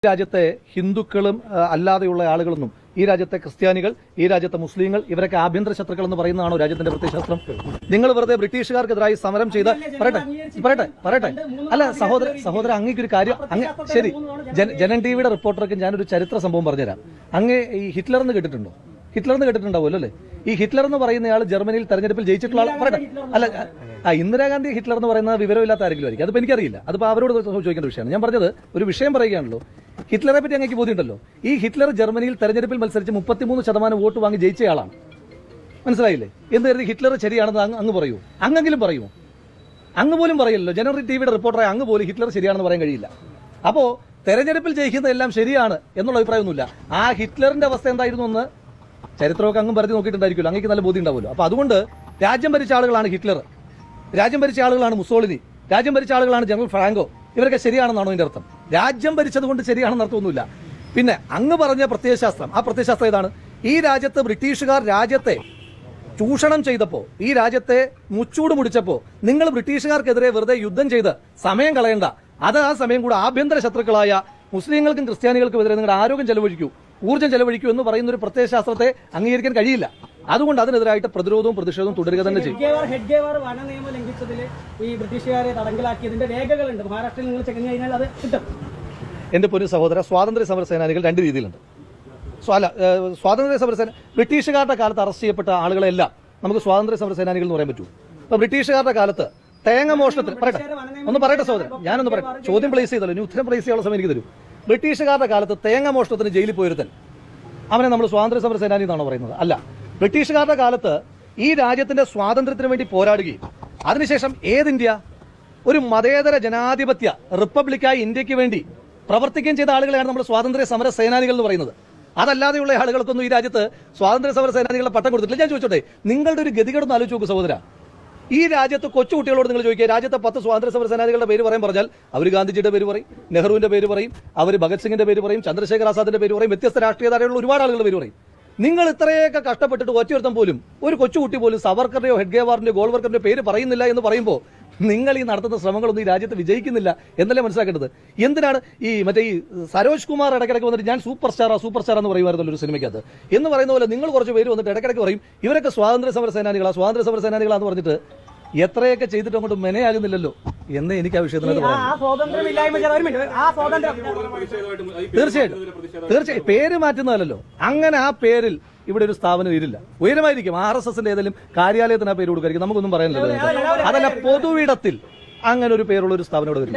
രാജ്യത്തെ ഹിന്ദുക്കളും അല്ലാതെയുള്ള ആളുകളൊന്നും, ഈ രാജ്യത്തെ ക്രിസ്ത്യാനികൾ, ഈ രാജ്യത്തെ മുസ്ലിങ്ങൾ, ഇവരൊക്കെ ആഭ്യന്തര ശത്രുക്കൾ എന്ന് പറയുന്നതാണോ രാജ്യത്തിന്റെ പ്രത്യയശാസ്ത്രം? നിങ്ങൾ വെറുതെ ബ്രിട്ടീഷുകാർക്കെതിരായി സമരം ചെയ്ത പറയട്ടെ അല്ല സഹോദര അങ്ങേക്കൊരു കാര്യം, ശരി, ജനൻ ടിവിയുടെ റിപ്പോർട്ടർക്ക് ഞാനൊരു ചരിത്ര സംഭവം പറഞ്ഞുതരാം. അങ്ങ് ഈ ഹിറ്റ്ലർ എന്ന് കേട്ടിട്ടുണ്ടോ? ഹിറ്റ്ലർ എന്ന് കേട്ടിട്ടുണ്ടാവുമല്ലോ അല്ലേ? ഈ ഹിറ്റ്ലർ എന്ന് പറയുന്നയാൾ ജർമ്മനിയിൽ തെരഞ്ഞെടുപ്പിൽ ജയിച്ചിട്ടുള്ള ആൾ, പറയട്ടെ. അല്ല, ഇന്ദിരാഗാന്ധി ഹിറ്റ്ലർ എന്ന് പറയുന്ന വിവരമില്ലാത്ത ആരെങ്കിലും ആയിരിക്കും. അതിപ്പോൾ എനിക്കറിയില്ല, അതിപ്പോൾ അവരോട് ചോദിക്കേണ്ട വിഷയമാണ്. ഞാൻ പറഞ്ഞത് ഒരു വിഷയം പറയുകയാണല്ലോ. ഹിറ്റ്ലറെ പറ്റി അങ്ങേക്ക് ബോധ്യമുണ്ടല്ലോ. ഈ ഹിറ്റ്ലർ ജർമ്മനിയിൽ തെരഞ്ഞെടുപ്പിൽ മത്സരിച്ച് 33% വോട്ട് വാങ്ങി ജയിച്ചയാളാണ്. മനസ്സിലായില്ലേ? എന്ന് കരുതി ഹിറ്റ്ലർ ശരിയാണെന്ന് അങ്ങ് പറയൂ? അങ്ങെങ്കിലും പറയുമോ? അങ്ങ് പോലും പറയില്ലല്ലോ. ജനറൽ ടിവിയുടെ റിപ്പോർട്ടറായ അങ്ങ് പോലും ഹിറ്റ്ലർ ശരിയാണെന്ന് പറയാൻ കഴിയില്ല. അപ്പോൾ തെരഞ്ഞെടുപ്പിൽ ജയിക്കുന്നതെല്ലാം ശരിയാണ് എന്നുള്ള അഭിപ്രായമൊന്നുമില്ല. ആ ഹിറ്റ്ലറിന്റെ അവസ്ഥ എന്തായിരുന്നു എന്ന് ചരിത്രമൊക്കെ അങ്ങും പറഞ്ഞു നോക്കിയിട്ടുണ്ടായിരിക്കുമല്ലോ. അങ്ങേക്ക് നല്ല ബോധ്യം ഉണ്ടാവുമല്ലോ. അപ്പോൾ അതുകൊണ്ട് രാജ്യം ഭരിച്ച ആളുകളാണ് ഹിറ്റ്ലർ, രാജ്യം ഭരിച്ച ആളുകളാണ് മുസോളിനി, രാജ്യം ഭരിച്ച ആളുകളാണ് ജനറൽ ഫ്രാങ്കോ. ഇവരൊക്കെ ശരിയാണെന്നാണോ ഇതിന്റെ അർത്ഥം? രാജ്യം ഭരിച്ചത് കൊണ്ട് ശരിയാണെന്ന് അർത്ഥമൊന്നുമില്ല. പിന്നെ അങ്ങ് പറഞ്ഞ പ്രത്യയശാസ്ത്രം, ആ പ്രത്യയശാസ്ത്രം ഏതാണ്? ഈ രാജ്യത്ത് ബ്രിട്ടീഷുകാർ രാജ്യത്തെ ചൂഷണം ചെയ്തപ്പോൾ, ഈ രാജ്യത്തെ മുച്ചൂട് മുടിച്ചപ്പോൾ നിങ്ങൾ ബ്രിട്ടീഷുകാർക്കെതിരെ വെറുതെ യുദ്ധം ചെയ്ത് സമയം കളയണ്ട. അത് ആ സമയം കൂടെ ആഭ്യന്തര ശത്രുക്കളായ മുസ്ലിങ്ങൾക്കും ക്രിസ്ത്യാനികൾക്കും എതിരെ നിങ്ങളുടെ ആരോഗ്യം ചെലവഴിക്കൂ, ഊർജ്ജം ചെലവഴിക്കൂ എന്ന് പറയുന്ന ഒരു പ്രത്യയശാസ്ത്രത്തെ അംഗീകരിക്കാൻ കഴിയില്ല. അതുകൊണ്ട് അതിനെതിരായിട്ട് പ്രതിരോധവും പ്രതിഷേധവും തുടരുക തന്നെ ചെയ്യും. വന നിയമം ലംഘിച്ചതിൽ ഈ ബ്രിട്ടീഷുകാരെ തടങ്കലാക്കിയതിന്റെ രേഖകളുണ്ട്. മഹാരാഷ്ട്രയിൽ നിങ്ങൾ ചെക്ക് കഴിഞ്ഞാൽ അത് കിട്ടും. എന്റെ പൊന്നു സഹോദര, സ്വാതന്ത്ര്യ സമര സേനാനികൾ രണ്ട് രീതിയിലുണ്ട്. സ്വാതന്ത്ര്യ സമര സേന ബ്രിട്ടീഷുകാരുടെ കാലത്ത് അറസ്റ്റ് ചെയ്യപ്പെട്ട ആളുകളെല്ലാം നമുക്ക് സ്വാതന്ത്ര്യ സമര സേനാനികൾ എന്ന് പറയാൻ പറ്റൂ. ഇപ്പൊ ബ്രിട്ടീഷുകാരുടെ കാലത്ത് തേങ്ങ മോഷണത്തിൽ പറയട്ടെ സഹോദരൻ, ഞാനൊന്ന് പറയാം. ചോദ്യം പ്ലേസ് ചെയ്തല്ലോ, ഇനി ഉത്തരം പ്ലേസ് ചെയ്യാനുള്ള സമയം എനിക്ക് തരൂ. ബ്രിട്ടീഷുകാരുടെ കാലത്ത് തേങ്ങ മോഷണത്തിന് ജയിലിൽ പോയിരുത്തൻ അവനെ നമ്മൾ സ്വാതന്ത്ര്യ സമര സേനാനി എന്നാണോ പറയുന്നത്? അല്ല. ബ്രിട്ടീഷുകാരുടെ കാലത്ത് ഈ രാജ്യത്തിന്റെ സ്വാതന്ത്ര്യത്തിന് വേണ്ടി പോരാടുകയും അതിനുശേഷം ഇന്ത്യ ഒരു മതേതര ജനാധിപത്യ റിപ്പബ്ലിക്കായി ഇന്ത്യക്ക് വേണ്ടി പ്രവർത്തിക്കുകയും ചെയ്ത ആളുകളെയാണ് നമ്മൾ സ്വാതന്ത്ര്യ സമര സേനാനികൾ എന്ന് പറയുന്നത്. അതല്ലാതെയുള്ള ആളുകൾക്കൊന്നും ഈ രാജ്യത്ത് സ്വാതന്ത്ര്യ സമര സേനാനികളുടെ പട്ടം കൊടുത്തിട്ടില്ല. ഞാൻ ചോദിച്ചോട്ടെ, നിങ്ങളുടെ ഒരു ഗതികേടൊന്ന് ആലോചിച്ച് നോക്കൂ സഹോദര. ഈ രാജ്യത്ത് കൊച്ചുകുട്ടികളോട് നിങ്ങൾ ചോദിക്കുക, രാജ്യത്തെ 10 സ്വാതന്ത്ര്യ സമര സേനാനികളുടെ പേര് പറഞ്ഞാൽ അവർ ഗാന്ധിജിയുടെ പേര് പറയും, നെഹ്റുവിന്റെ പേര് പറയും, അവർ ഭഗത് സിംഗിന്റെ പേര് പറയും, ചന്ദ്രശേഖർ ആസാദിന്റെ പേര് പറയും, വ്യത്യസ്ത രാഷ്ട്രീയധാരയുള്ള ഒരുപാട് ആളുകളുടെ പേര് പറയും. നിങ്ങൾ ഇത്രയൊക്കെ കഷ്ടപ്പെട്ടിട്ട് ഒറ്റയൊരുത്തം പോലും, ഒരു കൊച്ചുകുട്ടി പോലും സവർക്കറുടെയോ ഹെഡ്ഗേവാറിന്റെയോ ഗോൾവർക്കറിന്റെ പേര് പറയുന്നില്ല എന്ന് പറയുമ്പോൾ നിങ്ങൾ ഈ നടത്തുന്ന ശ്രമങ്ങളൊന്നും ഈ രാജ്യത്ത് വിജയിക്കുന്നില്ല എന്നല്ലേ മനസ്സിലാക്കേണ്ടത്? എന്തിനാണ് ഈ സരോജ് കുമാർ ഇടയ്ക്കിടയ്ക്ക് വന്നിട്ട് ഞാൻ സൂപ്പർ സ്റ്റാർ എന്ന് പറയുമായിരുന്നല്ലോ ഒരു സിനിമയ്ക്കകത്ത് എന്ന് പറയുന്ന പോലെ നിങ്ങൾ കുറച്ച് പേര് വന്നിട്ട് ഇടയ്ക്കിടയ്ക്ക് പറയും ഇവരൊക്കെ സ്വാതന്ത്ര്യ സമര സേനാനികളാന്ന് പറഞ്ഞിട്ട് എത്രയൊക്കെ ചെയ്തിട്ട് അങ്ങോട്ട് മെനയാകുന്നില്ലല്ലോ എന്ന് എനിക്ക് ആ വിഷയത്തിനകത്ത് തീർച്ചയായും പേര് മാറ്റുന്നതല്ലോ. അങ്ങനെ ആ പേരിൽ ഇവിടെ ഒരു സ്ഥാപനം ഇരില്ല. ഉയരമായിരിക്കും RSSന്റെ ഏതെങ്കിലും കാര്യാലയത്തിന് ആ പേര് കൊടുക്കായിരിക്കും, നമുക്കൊന്നും പറയാനില്ല. അതല്ല, പൊതുവിടത്തിൽ അങ്ങനെ ഒരു പേരുള്ള ഒരു സ്ഥാപനം ഇവിടെ വരും.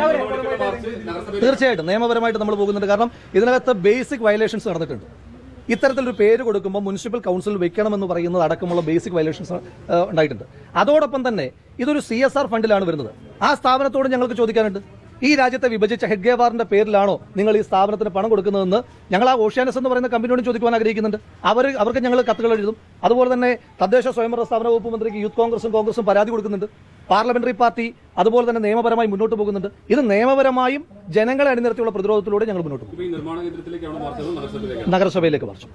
തീർച്ചയായിട്ടും നിയമപരമായിട്ട് നമ്മൾ പോകുന്നുണ്ട്. കാരണം ഇതിനകത്ത് ബേസിക് വയലേഷൻസ് നടന്നിട്ടുണ്ട്. ഇത്തരത്തിലൊരു പേര് കൊടുക്കുമ്പോൾ മുനിസിപ്പൽ കൗൺസിൽ വെക്കണമെന്ന് പറയുന്നത് അടക്കമുള്ള ബേസിക് വയലേഷൻസ് ഉണ്ടായിട്ടുണ്ട്. അതോടൊപ്പം തന്നെ ഇതൊരു CSR ഫണ്ടിലാണ് വരുന്നത്. ആ സ്ഥാപനത്തോട് ഞങ്ങൾക്ക് ചോദിക്കാനുണ്ട്, ഈ രാജ്യത്തെ വിഭജിച്ച ഹെഡ്ഗേവാറിന്റെ പേരിലാണോ നിങ്ങൾ ഈ സ്ഥാപനത്തിന് പണം കൊടുക്കുന്നതെന്ന് ഞങ്ങൾ ആ ഓഷ്യാനസ് എന്ന് പറയുന്ന കമ്പനിയോട് ചോദിക്കുവാൻ ആഗ്രഹിക്കുന്നുണ്ട്. അവർക്ക് ഞങ്ങൾ കത്തുകൾ എഴുതും. അതുപോലെ തന്നെ തദ്ദേശ സ്വയംഭരണ സ്ഥാപന വകുപ്പ് മന്ത്രിക്ക് യൂത്ത് കോൺഗ്രസും പരാതി കൊടുക്കുന്നുണ്ട്. പാർലമെന്ററി പാർട്ടി അതുപോലെ തന്നെ നിയമപരമായി മുന്നോട്ട് പോകുന്നുണ്ട്. ഇത് നിയമപരമായും ജനങ്ങളെ അണിനിരത്തിയുള്ള പ്രതിരോധത്തിലൂടെ ഞങ്ങൾ മുന്നോട്ട് പോകും. നഗരസഭയിലേക്ക് മാർച്ചു.